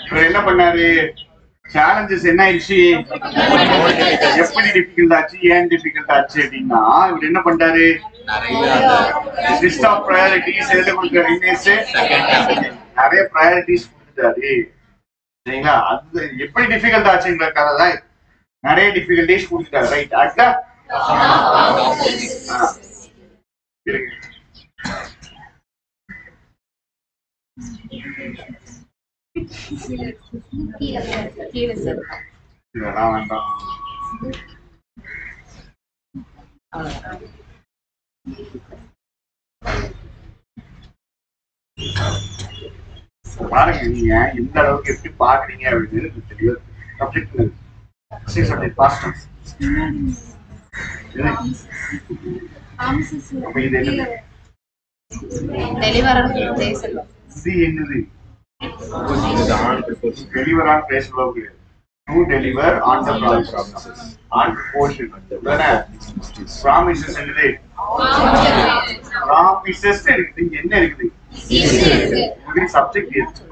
இவர் என்ன பண்ணாரு? சேலஞ்சஸ் என்ன ஆயிடுச்சு, எப்படி டிஃபிகல்ட் ஆச்சு, ஏன் டிஃபிகல்ட் ஆச்சு அப்படின்னா இவர் என்ன பண்றாரு, லிஸ்ட் ஆஃப் ப்ரையாரிட்டிஸ் எது கொடுக்குறாரு, நிறைய ப்ரையாரிட்டிஸ் கொடுத்துட்டாரு. சரிங்களா? அது எப்படி டிஃபிகல்ட் ஆச்சுங்கிறதுக்காக தான் நிறைய டிஃபிகல்டிஸ் கொடுத்துட்டாரு. ரைட்? ஆக்டா இதெல்லாம் வேண்டாம். பாருங்க, நீங்க எந்த அளவுக்கு எப்படி பாக்குறீங்க அப்படின்னு தெரியாது. சப்ஜெக்ட் சப்ஜெக்ட் பாஸ்ட் இது என்னது? இது என்னது? deliver on place verb. To deliver on the promises. On proportion. Promises என்னது? Promises இருக்குது. என்ன இருக்குது? இது சப்ஜெக்ட் இருக்கு.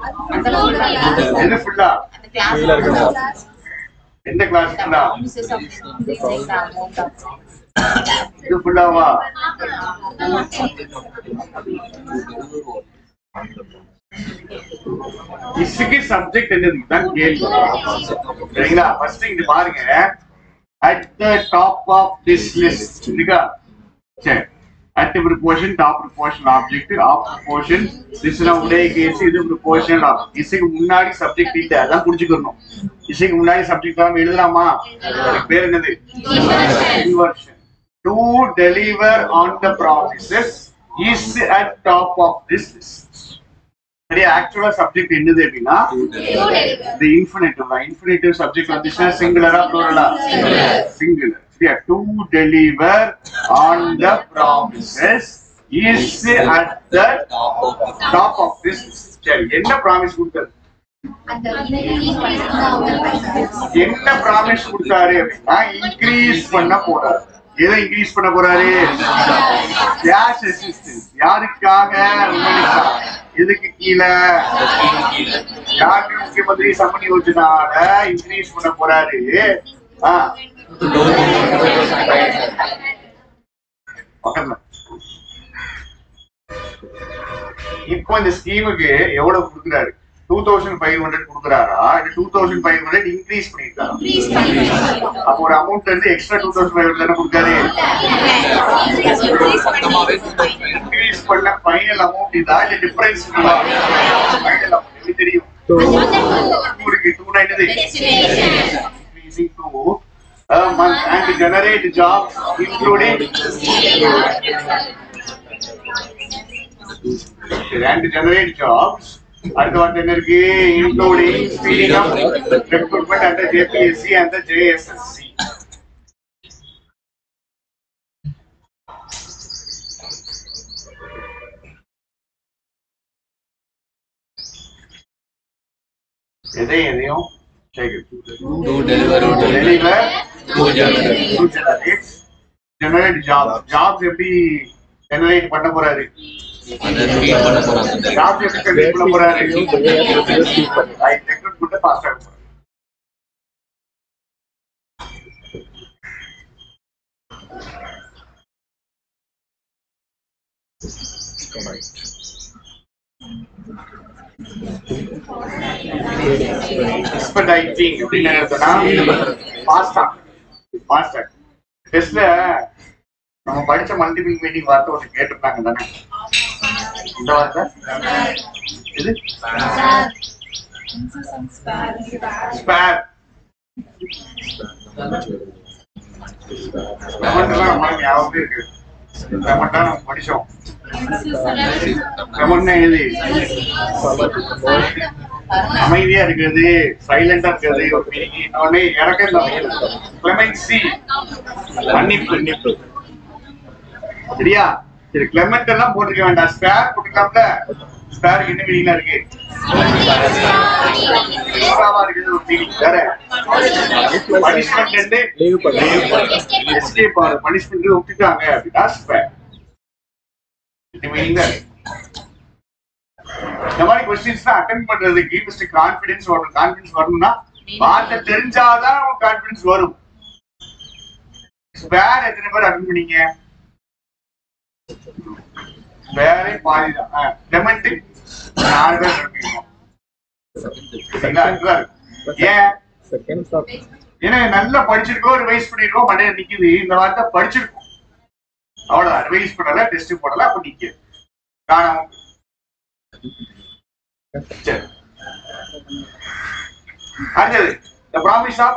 என்ன ஃபுல்லா? எந்த கிளாஸ் ஃபுல்லா? இது ஃபுல்லாவா? इसके सब्जेक्ट என்னதுதான் கேள்வி. சரிங்களா? ஃபர்ஸ்ட் இங்க பாருங்க, at the top of this list இருக்கா? சரி, at the proportion, top proportion object, of proportion, this is உடைய கேஸ், இது proportion of. இதுக்கு முன்னாடி சப்ஜெக்ட் இல்ல, அதான் புரிஞ்சுக்கணும். இதுக்கு முன்னாடி சப்ஜெக்ட் நாம எழுதலாமா? அதுக்கு பேர் என்னது? inversion. To deliver on the promises is at top of this list. சரியா? ஆக்சுவலா சப்ஜெக்ட் என்னது அப்படின்னா the infinitive. infinitive சப்ஜெக்ட் வந்துச்சுன்னா சிங்குலரா ப்ளூரலா? சிங்குலர். சரியா? to deliver on the promises is at the top of this list. சரி, என்ன ப்ராமிஸ் கொடுத்தாரு? என்ன ப்ராமிஸ் கொடுத்தாரு அப்படின்னா இன்க்ரீஸ் பண்ண போறாரு. எதை இன்க்ரீஸ் பண்ண போறாரு? Cash assistance. யாருக்காக? இதுக்கு கீழே யாருக்கு? முக்கியமந்திரி சம்மன் யோஜனால இன்க்ரீஸ் பண்ண போறாரு. இப்போ இந்த ஸ்கீமுக்கு எவ்வளவு கொடுக்குறாரு? 2500 கொடுக்குறாரா? 2500 இன்க்ரீஸ் பண்ணிருக்காரா? அப்போ ஒரு அமௌண்ட் இருந்து எக்ஸ்ட்ரா 2500 தானே கொடுக்காரு. இன்க்ரீஸ் பண்ண ஃபைனல் அமௌண்ட் இதா இல்ல டிஃபரன்ஸ்? ஃபைனல் அமௌண்ட் எப்படி தெரியும்? உங்களுக்கு 29 இது increasing to a month and generate jobs including and generate jobs. அடுத்த வார்த்தை என்ன இருக்கு? including speeding up recruitment and the JPSC and the JSSC. எதையும் generate jobs எப்படி generate பண்ண போறாரு? ஜாப் எப்படி பண்ண போறாரு? ரெக்ரூட்மென்ட் ஃபாஸ்டா இருக்கும். எக்ஸ்பெடிட்டிங் அப்படின்னு என்னன்னா ஃபாஸ்டா டெஸ்ட்ல நம்ம படிச்ச மல்டிபிள் மீட்டிங் வார்த்தை ஒன்று கேட்டிருந்தாங்க தானே? இந்த வார்த்தை இது ஸ்பேர். ஞாபகம் இருக்கு. நம்ம படிச்சோம். அமைதியா இருக்கிறது, சைலண்டா இருக்கிறது ஒரு மீனிங். இன்னொன்னு மன்னிப்பு. சரியா? சரி, கிளெமெண்ட் எல்லாம் போட்டுக்க வேண்டாம், ஸ்பேர் போட்டுக்கலாம்ல. ஸ்பேருக்கு என்ன மீனிங்ல இருக்கு? ஒரு மீனிங் வேற. பனிஷ்மெண்ட் எஸ்கேப் ஆகுது, பனிஷ்மெண்ட் விட்டுட்டாங்க அப்படின்னா ஸ்பேர். என்ன மீனிங் தான்? இந்த மாதிரி கொஸ்டின்ஸ் அட்டெண்ட் பண்றதுக்கு ஃபர்ஸ்ட் கான்ஃபிடன்ஸ் வரணும். கான்ஃபிடன்ஸ் வரணும்னா வார்த்தை தெரிஞ்சாதான் கான்ஃபிடன்ஸ் வரும். வேற எத்தனை பேர் அட்டெண்ட் பண்ணீங்க? வேற பாதிதான். டெமெண்ட் 4 பேர் பண்ணிருக்கோம். ஏன்? ஏன்னா நல்லா படிச்சிருக்கோம், ரிவைஸ் பண்ணிருக்கோம், மண்டையில நிக்குது. இந்த வார்த்தை படிச்சிருக்கோம், அவ்வளவுதான். ரிவைஸ் பண்ணல, டெஸ்ட் போடல, அப்ப நிக்க காணாம. சரி, அடுத்தது the promise of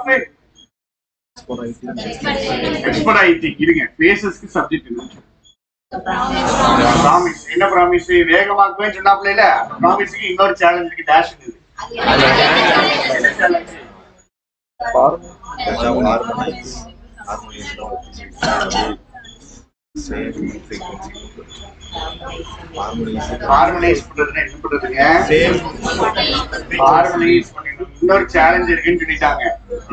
expediting. இருங்க, பேசஸ்க்கு சப்ஜெக்ட் இருக்கு. ப்ராமிஸ் என்ன? ப்ராமிஸ் வேகமாக்குவேன்னு சொன்னாப்ல இல்ல. ப்ராமிஸ்க்கு இன்னொரு சேலஞ்ச் இருக்கு, டேஷ் இருக்கு. ஹார்மனைஸ் பண்றதுன்னா என்ன பண்றதுங்க? ஹார்மனைஸ் பண்ணிடணும். இன்னொரு சேலஞ்ச் இருக்குன்னு சொல்லிட்டாங்க.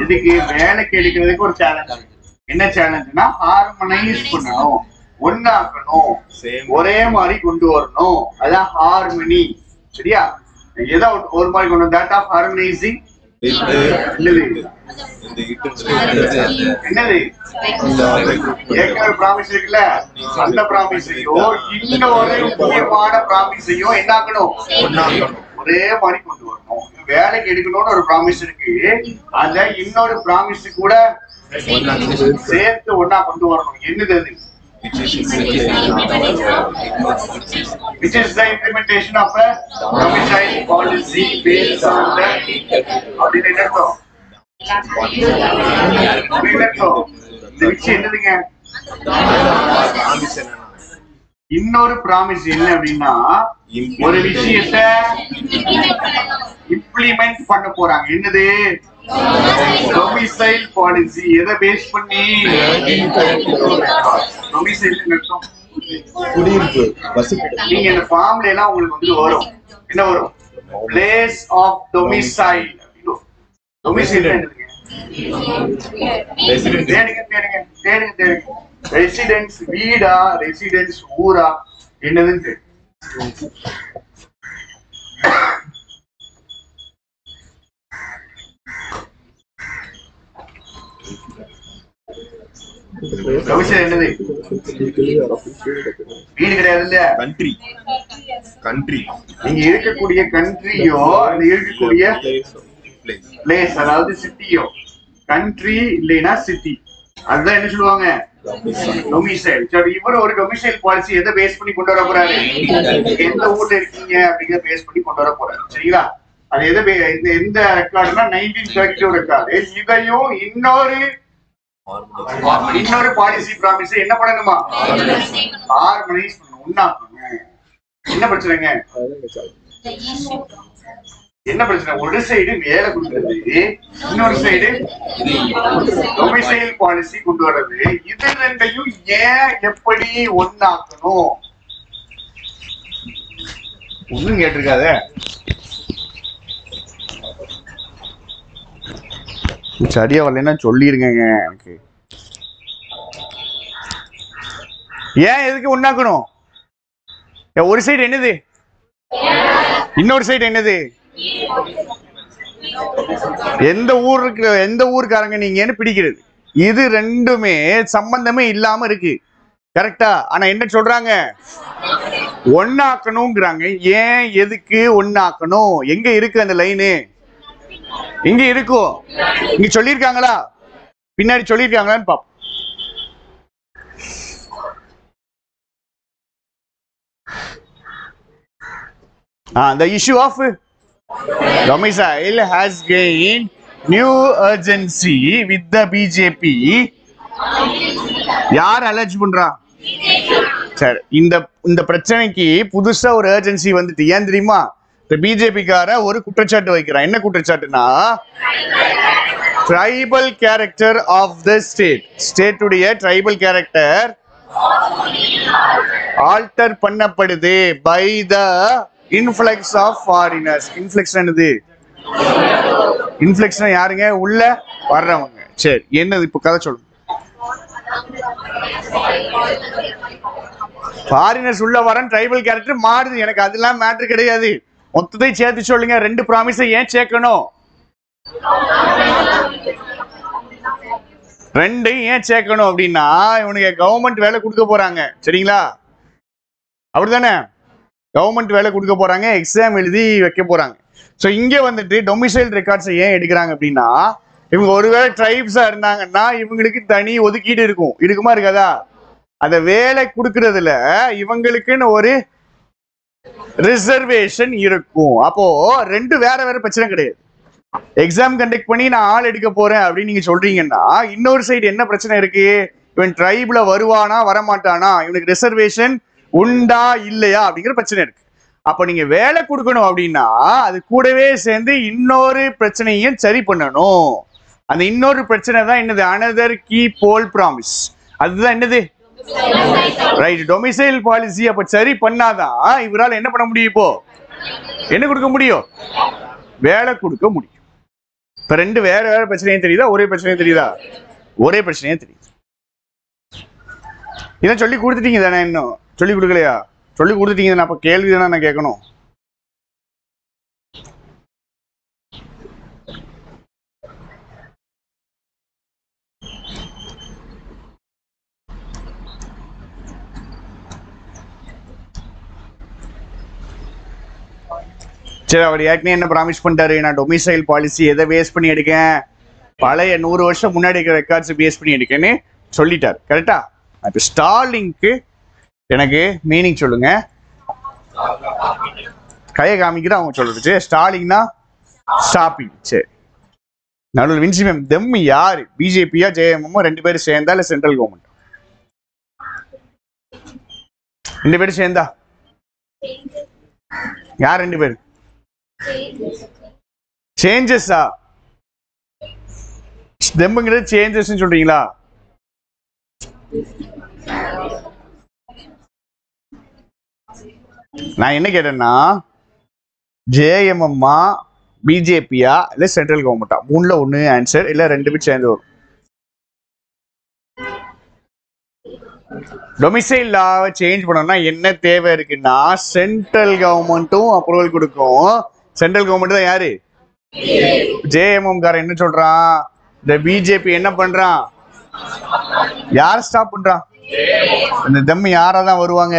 இதுக்கு வேலைக்கு எடுக்கிறதுக்கு ஒரு சேலஞ்ச். என்ன சேலஞ்ச்னா ஹார்மனைஸ் பண்ணணும், ஒன்னாக்கணும், ஒரே மாதிரி கொண்டு வரணும். அதான் ஹார்மனி. சரியா? ஏதோ ஒரு மாதிரி கொண்டு தட் ஆஃப் ஹார்மனைசிங் என்னது? ஏற்கனவே ப்ராமிஸ் இருக்குல்ல, அந்த ப்ராமிஸையும் இன்னொரு முக்கியமான ப்ராமிஸையும் என்னாக்கணும்? ஒரே மாதிரி கொண்டு வரணும். வேலைக்கு எடுக்கணும்னு ஒரு ப்ராமிஸ் இருக்கு, அத இன்னொரு ப்ராமிஸ் கூட சேர்த்து ஒன்னா கொண்டு வரணும். என்னது அது? Which is the implementation of a domicile policy based on the அப்படின்னு என்னது? என்னதுங்க? இன்னொரு ப்ராமிஸ் என்ன அப்படின்னா, ஒரு விஷயத்தை இம்ப்ளிமெண்ட் பண்ண போறாங்க. என்னது? Domicile policy. எதை பேஸ் பண்ணி? டொமிசைல் அர்த்தம் குடியிருப்பு. நீங்க இந்த ஃபார்ம்ல எல்லாம் உங்களுக்கு வந்து வரும், என்ன வரும்? Place of domicile. டொமிசைல் என்னதுங்க? ரெசிடென்ஸ் வீடா, ரெசிடென்ஸ் ஊரா, என்னதுன்னு என்னது? வீடு கிடையாது இல்ல, கண்ட்ரி. கண்ட்ரி நீங்க இருக்கக்கூடிய கண்ட்ரியோ, இருக்கக்கூடிய பிளேஸ், அதாவது சிட்டியோ. கண்ட்ரி இல்லைன்னா சிட்டி, அதுதான் என்ன சொல்லுவாங்க? டொமிசைல். சரி, இவர் ஒரு டொமிசைல் பாலிசி எதை பேஸ் பண்ணி கொண்டு வர போறாரு? எந்த ஊர்ல இருக்கீங்க அப்படிங்கறத பேஸ் பண்ணி கொண்டு வர போறாரு. சரிங்களா? அது எதை எந்த ரெக்கார்டுனா 1932 ரெக்கார்டு. இதையும் இன்னொரு பாலிசி ப்ராமிஸ் என்ன பண்ணணுமா? ஹார்மனைஸ் பண்ணணும், ஒண்ணாக்கணும். என்ன பிரச்சனைங்க? என்ன பிரச்சனை? ஒரு சைடு வேலை கொடுக்கிறது, இன்னொரு சைடு டொமிசைல் பாலிசி கொண்டு வர்றது. இது ரெண்டையும் ஏன் எப்படி ஒண்ணாக்கணும்? ஒண்ணும் கேட்டிருக்காத. சரியா வரலன்னா சொல்லிருங்க எனக்கு. ஏன் எதுக்கு ஒண்ணாக்கணும்? ஒரு சைடு என்னது, இன்னொரு சைடு என்னது? எந்த ஊருக்காரங்க நீங்கன்னு பிடிக்கிறது. இது ரெண்டுமே சம்பந்தமே இல்லாம இருக்கு. கரெக்டா? ஆனா என்ன சொல்றாங்க? ஒண்ணாக்கணும்ங்கிறாங்க. ஏன் எதுக்கு ஒண்ணாக்கணும்? எங்க இருக்கு அந்த லைனு? எங்க இருக்கும்? இங்க சொல்லிருக்காங்களா? பின்னாடி சொல்லிருக்காங்களான்னு பாப்போம். The issue of domicile has gained new urgency with the BJP. யார் அலர்ஜ் பண்றா? சரி, இந்த பிரச்சனைக்கு புதுசா ஒரு urgency வந்துட்டு. ஏன் தெரியுமா? இந்த பிஜேபிக்கார ஒரு குற்றச்சாட்டு வைக்கிறான். என்ன குற்றச்சாட்டுனா, tribal character of the state உடைய ட்ரைபல் கேரக்டர் ஆல்டர் பண்ணப்படுது by the influx of foreigners. Influx என்னது? இன்ஃப்ளக்ஸ் யாருங்க? உள்ள வர்றவங்க. சரி, என்னது இப்ப கதை சொல்லுங்க. ஃபாரினர்ஸ் உள்ள வரன் ட்ரைபல் கேரக்டர் மாறுது. எனக்கு அதெல்லாம் மேட்டர் கிடையாது. மொத்தத்தையும் சேர்த்து சொல்லுங்க. 2 ப்ராமிஸை ஏன் சேர்க்கணும்? 2 ஏன் சேர்க்கணும் அப்படின்னா இவனுக்கு கவர்மெண்ட் வேலை கொடுக்க போறாங்க. சரிங்களா? அப்படிதானே? கவர்மெண்ட் வேலை கொடுக்க போறாங்க, எக்ஸாம் எழுதி வைக்க போறாங்க. ஸோ இங்க வந்துட்டு டொமிசைல் ரெக்கார்ட்ஸை ஏன் எடுக்கிறாங்க அப்படின்னா இவங்க ஒருவேளை ட்ரைப்ஸா இருந்தாங்கன்னா இவங்களுக்கு தனி ஒதுக்கீடு இருக்கும். இருக்குமா இருக்காதா? அந்த வேலை கொடுக்கறதுல இவங்களுக்குன்னு ஒரு ரிசர்வேஷன் இருக்கும். அப்போ 2 வேற வேற பிரச்சனை கிடையாது. எக்ஸாம் கண்டக்ட் பண்ணி நான் ஆள் எடுக்க போறேன் அப்படின்னு நீங்க சொல்றீங்கன்னா இன்னொரு சைடு என்ன பிரச்சனை இருக்கு? இவன் ட்ரைப்ல வருவானா வரமாட்டானா, இவனுக்கு ரிசர்வேஷன் உண்டா இல்லையா அப்படிங்கிற பிரச்சனை இருக்கு. அப்ப நீங்க வேலை கொடுக்கணும் அப்படின்னா அது கூடவே சேர்ந்து இன்னொரு பிரச்சனையும் சரி பண்ணணும். அந்த இன்னொரு பிரச்சனை தான் என்னது? அனதர் கீ போல் ப்ராமிஸ். அதுதான் என்னது? Right, domicile policy. அப்ப சரி பண்ணாதான் இவரால் என்ன பண்ண முடியும்? இப்போ என்ன கொடுக்க முடியும்? வேலை கொடுக்க முடியும். இப்ப 2 வேற வேற பிரச்சனையும் தெரியுதா? ஒரே பிரச்சனையும் தெரியுதா? ஒரே பிரச்சனையும் தெரியுது. இதான் சொல்லி கொடுத்துட்டீங்க தானே? இன்னும் சொல்லி கொடுக்கலையா? சொல்லி கொடுத்துட்டீங்க தானே? அப்ப கேள்வி தானே நான் கேட்கணும். சரி, அவர் ஏற்கனவே என்ன ப்ராமிஸ் பண்ணிட்டாரு? நான் டொமிசைல் பாலிசி எதை பேஸ் பண்ணி எடுக்கேன்? பழைய 100 வருஷம் முன்னாடி இருக்கிற ரெக்கார்ட்ஸ் பேஸ் பண்ணி எடுக்கேன்னு சொல்லிட்டாரு. கரெக்டா? இப்போ ஸ்டார்லிங்க்கு எனக்கு மீனிங் சொல்லுங்க. கையை காமிக்கிற அவங்க சொல்றது. ஸ்டார்லிங்னா ஸ்டாப்பிங். சரி, நடுவில் வின்சி மேம் தெம் யாரு? பிஜேபியா ஜேஎம்எம் 2 பேரும் சேர்ந்தா இல்ல சென்ட்ரல் கவர்மெண்ட்? 2 பேரும் சேர்ந்தா யார்? 2 பேரும் சேஞ்சஸா? தெம்ங்கிறது சேஞ்சஸ் சொல்றீங்களா? நான் என்ன கேட்டேன்னா ஜேஎம்எம்மா பிஜேபியா இல்ல சென்ட்ரல் கவர்மெண்டா? 3ல 1 ஆன்சர், இல்ல 2 பேரும் சேர்ந்து வரும். டொமிசைல் லாவை சேஞ்ச் பண்ணணும்னா என்ன தேவை இருக்குன்னா சென்ட்ரல் கவர்மெண்ட்டும் அப்ரூவல் கொடுக்கும். சென்ட்ரல் கவர்மெண்ட் தான் யாரு? ஜேஎம்எம் காரன் என்ன சொல்றான்? இந்த பிஜேபி என்ன பண்றான்? யார் ஸ்டாப் பண்றான்? இந்த தெம் யாரா தான் வருவாங்க?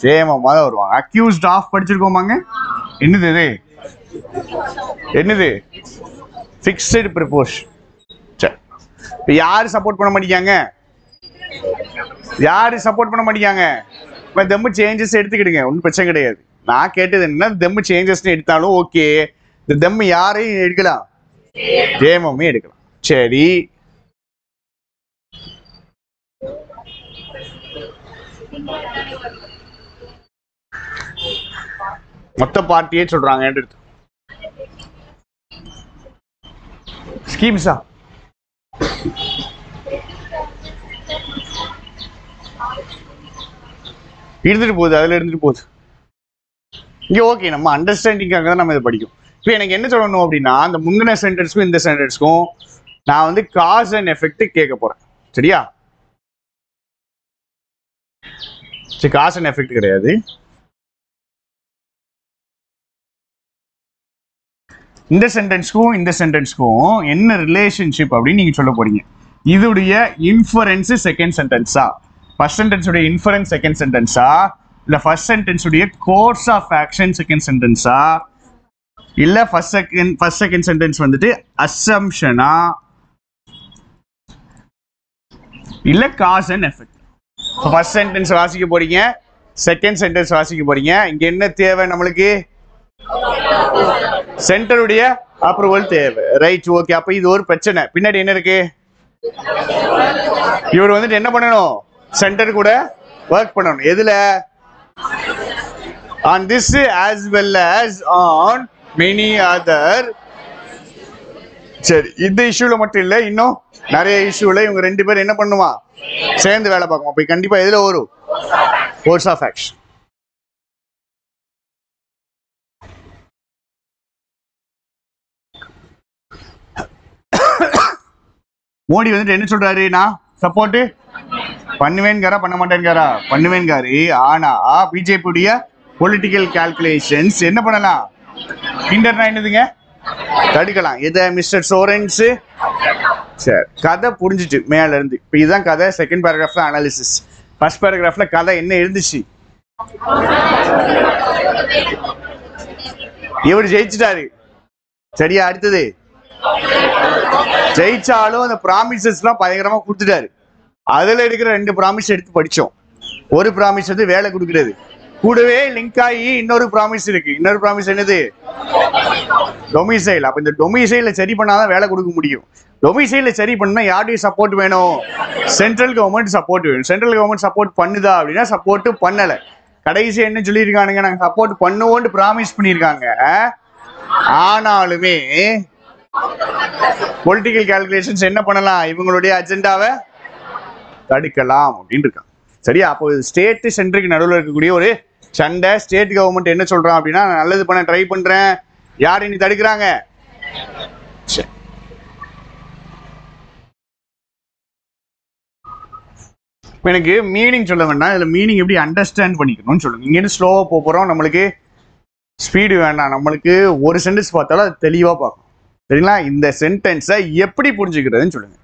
ஜேஎம்எம் தான் வருவாங்க. அக்யூஸ்ட் ஆஃப் படிச்சிருக்கோமாங்க? என்னது இது? என்னது? Fixed preposition. சரி, இப்போ யாரு சப்போர்ட் பண்ண மாட்டேங்காங்க? யாரு சப்போர்ட் பண்ண மாட்டேங்காங்க? இப்போ தெம்மு சேஞ்சஸ் எடுத்துக்கிடுங்க, ஒன்றும் பிரச்சனை கிடையாது. நான் கேட்டது என்ன, தெம்மு சேஞ்சஸ்ன்னு எடுத்தாலும் ஓகே. இந்த தெம்மு யாரையும் எடுக்கலாம்? ஜேஎம்எம் எடுக்கலாம். சரி, மொத்த பார்ட்டியே சொல்றாங்க. எடுத்து ஸ்கீம்ஸா? இருந்துட்டு போகுது, அதுல இருந்துட்டு போகுது. இங்க ஓகே, நம்ம அண்டர்ஸ்டாண்டிங்காக தான் நம்ம இதை படிக்கும். இப்போ எனக்கு என்ன சொல்லணும் அப்படின்னா அந்த முந்தின சென்டென்ஸ்க்கும் இந்த சென்டென்ஸ்க்கும் நான் வந்து காஸ் அண்ட் எஃபெக்ட் கேட்க போறேன். சரியா? சரி, காஸ் அண்ட் எஃபெக்ட் கிடையாது. இந்த சென்டென்ஸ்க்கும் என்ன ரிலேஷன்ஷிப் அப்படின்னு நீங்க சொல்ல போறீங்க. இதுடைய இன்ஃபரன்ஸ் செகண்ட் சென்டென்ஸா? ஃபர்ஸ்ட் சென்டென்ஸ் உடைய இன்ஃபரன்ஸ் செகண்ட் சென்டென்ஸா? இல்ல ஃபர்ஸ்ட் சென்டென்ஸ் உடைய கோர்ஸ் ஆஃப் ஆக்ஷன் செகண்ட் சென்டென்ஸா? இல்ல ஃபர்ஸ்ட் செகண்ட் சென்டென்ஸ் வந்துட்டு அசம்ஷனா? இல்ல cause and effect? First sentence வாசிக்க போறீங்க, செகண்ட் சென்டென்ஸ் வாசிக்க போறீங்க. இங்க என்ன தேவை நம்மளுக்கு? சென்டருடைய அப்ரூவல் தேவை. Right, okay. அப்ப இது ஒரு பிரச்சனை. பின்னாடி என்ன இருக்கு? இவர் வந்துட்டு என்ன பண்ணணும்? சென்டர் கூட ஒர்க் பண்ணணும். எதுல? on this as well as on many other. சரி, இந்த இஷ்யூல மட்டும் இல்ல, இன்னும் நிறைய இஷ்யூல இவங்க 2 பேரும் என்ன பண்ணுவா? சேர்ந்து வேலை பார்க்கணும். அப்ப கண்டிப்பா எதுல வரும்? Course of action. மோடி வந்துட்டு என்ன சொல்றாரு? நான் சப்போர்ட் பண்ணுவேன்காரா பண்ண மாட்டேன்காரா? பண்ணுவேன்காரு. ஆனா பிஜேபியுடைய பொலிட்டிக்கல் கால்குலேஷன்ஸ் என்ன பண்ணலாம்? ஹிண்டர்னா என்னதுங்க? தடுக்கலாம். எதை? மிஸ்டர் சோரன்ஸ். சரி, கதை புரிஞ்சிச்சு மேல இருந்து. இப்போ இதுதான் கதை. செகண்ட் பேராகிராஃப்ல அனாலிசிஸ். ஃபர்ஸ்ட் பேராகிராஃப்ல கதை என்ன இருந்துச்சு? இவர் ஜெயிச்சிட்டாரு. சரியா? அடுத்தது ஜெயிச்சாலும் அந்த ப்ராமிசஸ்லாம் பயங்கரமா கொடுத்துட்டாரு. அதுல இருக்கிற 2 ப்ராமிஸ் எடுத்து படிச்சோம். ஒரு ப்ராமிஸ் வந்து வேலை கொடுக்கறது, கூடவே லிங்க் ஆகி இன்னொரு ப்ராமிஸ் இருக்கு. இன்னொரு ப்ராமிஸ் என்னது? டொமிசைல். அப்ப இந்த டொமிசைல சரி பண்ணாதான் வேலை கொடுக்க முடியும். டொமிசைல சரி பண்ணா யாருடைய சப்போர்ட் வேணும்? சென்ட்ரல் கவர்மெண்ட் சப்போர்ட் வேணும். சென்ட்ரல் கவர்மெண்ட் சப்போர்ட் பண்ணுதா அப்படின்னா சப்போர்ட் பண்ணல. கடைசி என்ன சொல்லியிருக்கானுங்க? நாங்க சப்போர்ட் பண்ணுவோம்னு ப்ராமிஸ் பண்ணியிருக்காங்க. ஆனாலுமே பொலிட்டிக்கல் கால்குலேஷன்ஸ் என்ன பண்ணலாம்? இவங்களுடைய அஜெண்டாவை தடுக்கலாம் அப்படின்னு இருக்காங்க. சரியா? அப்போ ஸ்டேட் சென்ட்ருக்கு நடுவில் இருக்கக்கூடிய ஒரு சண்டை. ஸ்டேட் கவர்மெண்ட் என்ன சொல்றான் அப்படின்னா, நான் நல்லது பண்ண ட்ரை பண்றேன், யார் இனி தடுக்கிறாங்க? எனக்கு மீனிங் சொல்ல வேண்டாம், இதுல மீனிங் எப்படி அண்டர்ஸ்டாண்ட் பண்ணிக்கணும்னு சொல்லுங்க. இங்கேருந்து ஸ்லோவா போறோம், நம்மளுக்கு ஸ்பீடு வேண்டாம், நம்மளுக்கு ஒரு சென்டென்ஸ் பார்த்தாலும் அது தெளிவா பார்க்கணும். சரிங்களா? இந்த சென்டென்ஸை எப்படி புரிஞ்சுக்கிறதுன்னு சொல்லுங்க.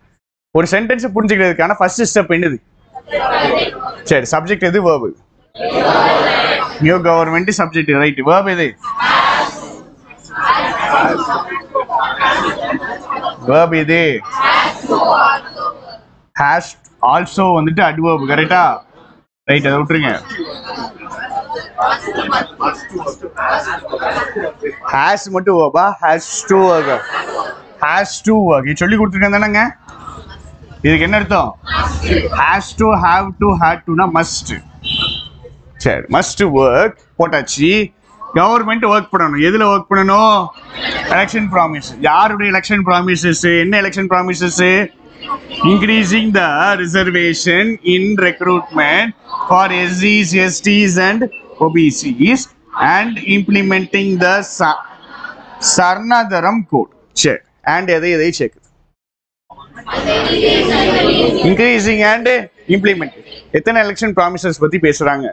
ஒரு சென்டென்ஸை புரிஞ்சுக்கிறதுக்கான ஃபர்ஸ்ட் ஸ்டெப் என்னது? சரி, சப்ஜெக்ட் எது? Verb. New government subject, right. Verb எது? வேர்பு எது? ஹேஸ் ஆல்சோ வந்துட்டு அட்வர்ப். கரெக்டா? ரைட், அதை விட்டுருங்க. ஹேஸ் மட்டும் வேர்பா? Has to work. Has to work சொல்லி கொடுத்துருக்கேன் தானேங்க? இதுக்கு என்ன அர்த்தம்? Has to, have to, had டுனா மஸ்ட். சரி, மஸ்ட் ஒர்க் போட்டாச்சு. கவர்மெண்ட் ஒர்க் பண்ணணும். எதுல ஒர்க் பண்ணணும்? Election promise. யாருடைய எலெக்ஷன் ப்ராமிசஸ்? என்ன election promises? Increasing the reservation in recruitment for SCs, STs and OBCs and implementing the Sarnadaram code. Check. And எதை check? Increasing and implementing. எத்தனை election promises பத்தி பேசுறாங்க?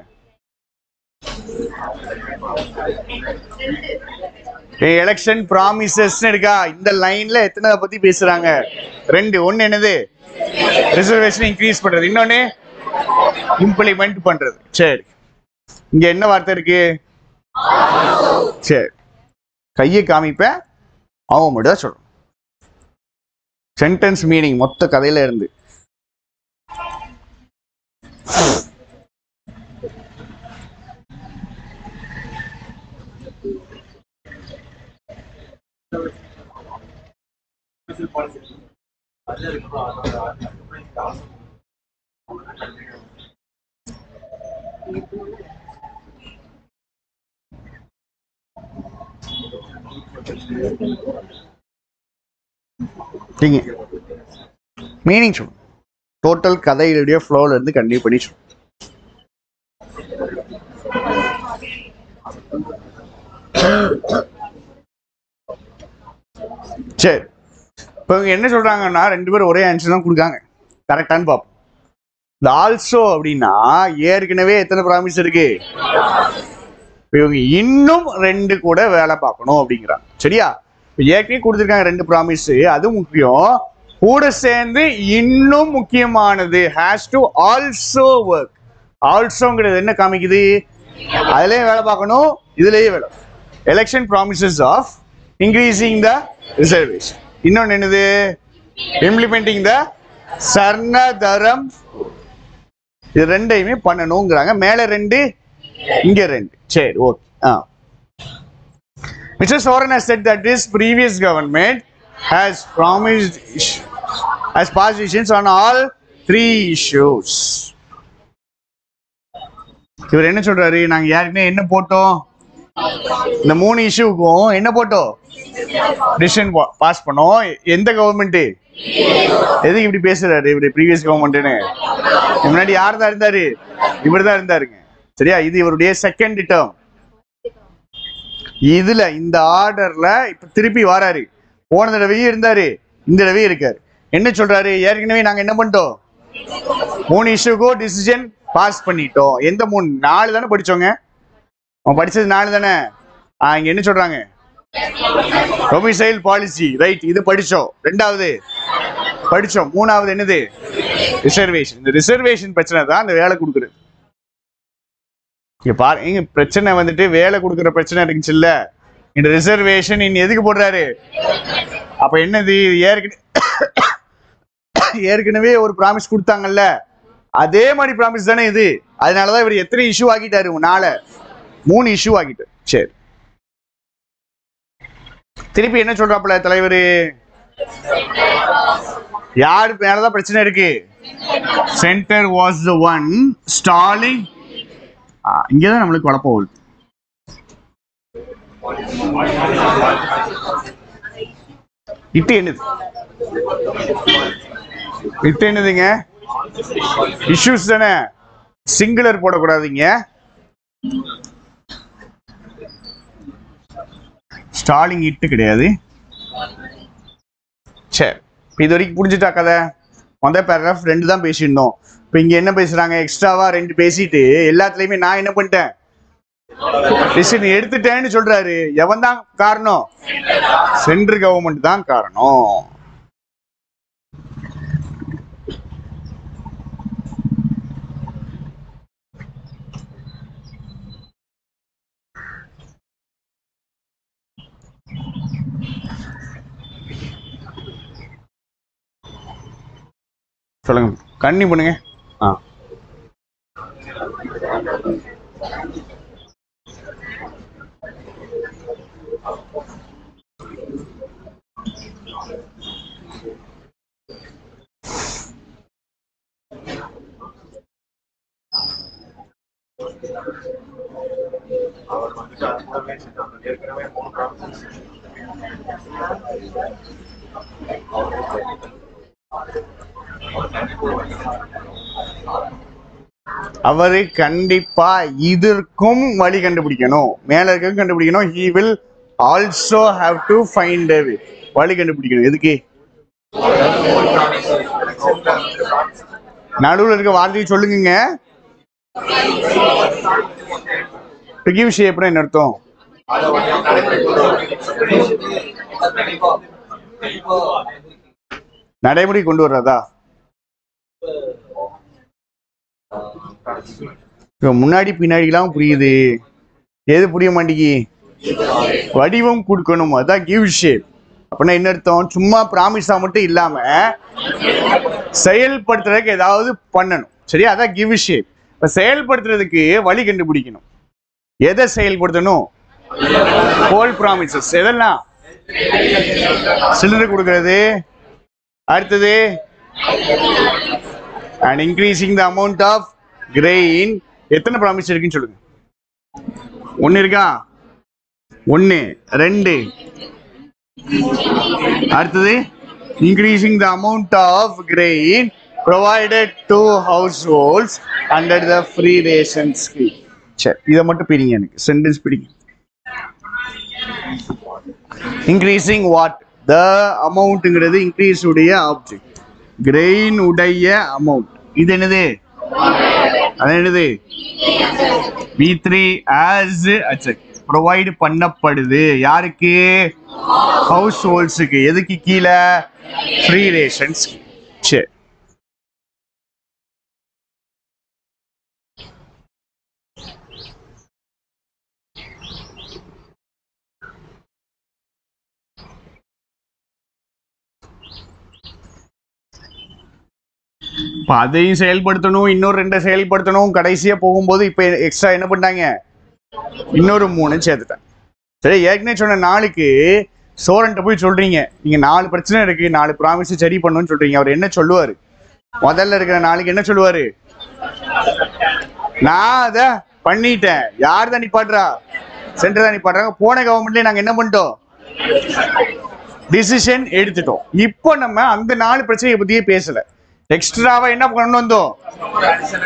Election promises இருக்கா? இந்த லைன்ல எத்தனை பத்தி பேசுறாங்க? 2. ஒன்னு என்னது? ரிசர்வேஷன் இன்க்ரீஸ் பண்றது. இன்னொன்னு இம்ப்ளிமெண்ட் பண்றது. சரி, இங்க என்ன வார்த்தை இருக்கு? சரி, கையை காமிப்பேன், அவங்க மட்டும் சொல்றோம். சென்டென்ஸ் மீனிங் மொத்த கதையில இருந்து மீனிங் சொல்லுங்க. டோட்டல் கதையுடைய ஃப்ளோல இருந்து கண்டினியூ பண்ணி சொல்லுங்க. சரி, இப்போ இவங்க என்ன சொல்றாங்கன்னா 2 பேரும் ஒரே ஆன்சர் தான் கொடுக்காங்க. கரெக்டான்னு பார்ப்போம். இந்த ஆல்சோ அப்படின்னா ஏற்கனவே எத்தனை ப்ராமிஸ் இருக்கு? இவங்க இன்னும் 2 கூட வேலை பார்க்கணும் அப்படிங்கிறாங்க. சரியா? ஏற்கனவே கொடுத்துருக்காங்க 2 ப்ராமிஸ், அது முக்கியம். கூட சேர்ந்து இன்னும் முக்கியமானது ஹேஸ் டு ஆல்சோ ஒர்க். ஆல்சோங்கிறது என்ன காமிக்குது? அதுலயும் வேலை பார்க்கணும், இதுலயே வேலை. Election promises of increasing the reservation. இன்னொன்னு என்னது? இம்ப்ளிமெண்டிங் த சர்ணதரம். இது 2யுமே பண்ணணுங்கிறாங்க. மேல 2, இங்க 2. சரி, okay. Mr. Soren has said that this previous government has passed decisions on all 3 issues. இவர் என்ன சொல்றாரு? நாங்க யாருக்குமே என்ன போட்டோம்? இந்த 3 இஷ்யூக்கும் என்ன போட்டோம்? டிசிஷன் பாஸ் பண்ணோம். எந்த கவர்மெண்ட்? எதுக்கு இப்படி பேசுறாரு இவரு ப்ரீவியஸ் கவர்மெண்ட்னு? முன்னாடி யார் தான் இருந்தாரு? இவர் தான் இருந்தாருங்க. சரியா? இது இவருடைய செகண்ட் டேர்ம். இதுல இந்த ஆர்டர்ல இப்ப திருப்பி வராரு. போன தடவையும் இருந்தாரு, இந்த தடவையும் இருக்காரு. என்ன சொல்றாரு? ஏற்கனவே நாங்க என்ன பண்ணிட்டோம்? 3 இஷ்யூக்கோ டிசிஷன் பாஸ் பண்ணிட்டோம். எந்த 3? 4 தானே படிச்சோங்க. அவன் படிச்சது 4 தானே. இங்க என்ன சொல்றாங்க? Domicile policy. ரைட், இது படிச்சோம். 2வது படிச்சோம். 3வது என்னது? ரிசர்வேஷன். இந்த ரிசர்வேஷன் பிரச்சனை தான் அந்த வேலை கொடுக்குறது. இங்க பாருங்க, பிரச்சனை வந்துட்டு வேலை கொடுக்குற பிரச்சனை இருந்துச்சுல்ல. இந்த ரிசர்வேஷன் எதுக்கு போடுறாரு? அப்ப என்னது? ஏற்கனவே ஒரு ப்ராமிஸ் கொடுத்தாங்கல்ல, அதே மாதிரி ப்ராமிஸ் தானே இது. அதனாலதான் இவர் எத்தனை இஷ்யூ ஆக்கிட்டாரு? 3 இஷ்யூ ஆக்கிட்டாரு. சரி, திருப்பி என்ன சொல்றாப்புல தலைவர்? யாரு மேலதான் பிரச்சனை இருக்கு? Centre was the one stalling. இங்கதான் நம்மளுக்கு குழப்பம் வருது. இட்டு என்னது? இட்டு என்னதுங்க? இஷ்யூஸ் தானே. சிங்குலர் போடக்கூடாதுங்க. ஸ்டாலிங் இட்டு கிடையாது. சரி, இது வரைக்கும் புரிஞ்சுட்டா கதை? முதல் பேராகிராஃப் 2 தான் பேசியிருந்தோம். இப்போ இங்க என்ன பேசுறாங்க? எக்ஸ்ட்ராவா 2 பேசிட்டு எல்லாத்துலயுமே நான் என்ன பண்ணிட்டேன்? டிசிஷன் எடுத்துட்டேன்னு சொல்றாரு. எவன் தான் காரணம்? சென்ட்ரல் கவர்மெண்ட் தான் காரணம். சொல்லுங்க, கண்ணி பண்ணுங்க. அவரு கண்டிப்பா இதற்கும் வழி கண்டுபிடிக்கணும். மேல இருக்க கண்டுபிடிக்கணும். he will also have to find a way. வழி கண்டுபிடிக்கணும். எதுக்கு? நடுவில் இருக்க வார்த்தையை சொல்லுங்க. to give shape என்ன அர்த்தம்? நடைமுறை கொண்டு வர்றதா? முன்னாடி பின்னாடிலாம் புரியுது, எது புரிய மாட்டேங்கி? வடிவம் கொடுக்கணும், அதான் கிவ் ஷேப். அப்படின்னா என்ன அர்த்தம்? சும்மா ப்ராமிஸா மட்டும் இல்லாம செயல்படுத்துறதுக்கு ஏதாவது பண்ணணும். சரியா? அதான் கிவ் ஷேப். இப்ப செயல்படுத்துறதுக்கு வழி கண்டுபிடிக்கணும். எதை செயல்படுத்தணும்? Whole promises. எதெல்லாம்? சிலிண்டர் கொடுக்கறது. அடுத்தது and increasing the amount of grain. எத்தனை ப்ராமிஸ் இருக்குன்னு சொல்லுங்க. 1 இருக்கா? 1 2. அடுத்தது increasing the amount of grain provided to households under the free ration scheme. சரி, இதை மட்டும் பிடிங்க. எனக்கு சென்டென்ஸ் பிடிங்க. increasing what? the amountங்கிறது increase உடைய ஆப்ஜெக்ட். கிரெயின் உடைய அமௌண்ட். இது என்னது? அது என்னது? V3 as ப்ரொவைட் பண்ணப்படுது. யாருக்கு? ஹவுஸ் ஹோல்ட்ஸுக்கு. எதுக்கு கீழே? Free rations. சரி, அதையும் செயல்படுத்தணும், இன்னொரு 2 செயல்படுத்தணும். கடைசியா போகும்போது இப்ப எக்ஸ்ட்ரா என்ன பண்ணாங்க? இன்னொரு 3 சேர்த்துட்டேன். சரி, ஏற்கனவே சொன்ன 4க்கு சோரன்ட்ட போய் சொல்றீங்க, நீங்க 4 பிரச்சனை இருக்கு, 4 ப்ராமிஸ் சரி பண்ணணும்னு சொல்றீங்க. அவர் என்ன சொல்லுவாரு? முதல்ல இருக்கிற 4க்கு என்ன சொல்லுவாரு? நான் அத பண்ணிட்டேன். யார் தான் நிப்பாட்டுறா? சென்டர் தான் நிப்பாட்டுறாங்க. போன கவர்மெண்ட்லயே நாங்க என்ன பண்ணிட்டோம்? டிசிஷன் எடுத்துட்டோம். இப்போ நம்ம அந்த 4 பிரச்சனையை பத்தியே பேசல. எக்ஸ்ட்ராவா என்ன கொண்டு வந்தோம்?